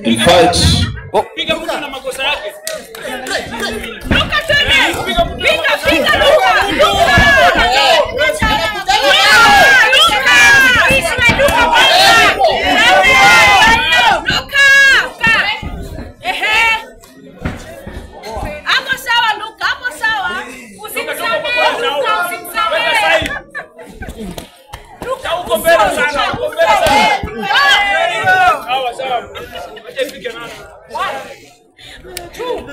In fact, piga mtu na makosa yake. Luka tena. Piga Luka.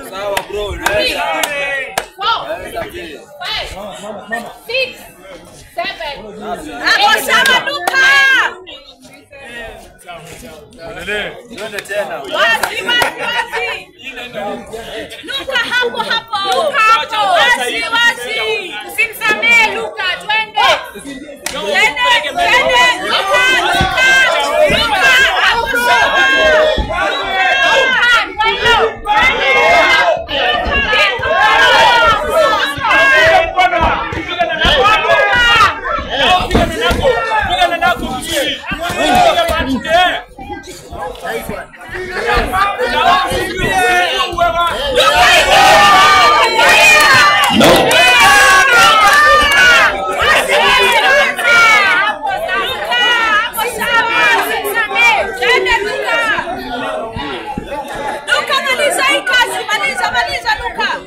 Sawa bro. 6, 7. Hapo sawa Luka. Ndio tena. Wazi. Luka hapo. Wazi. Usimsamee Luka, twende. Luka. Hapo sawa. Maliza Luka.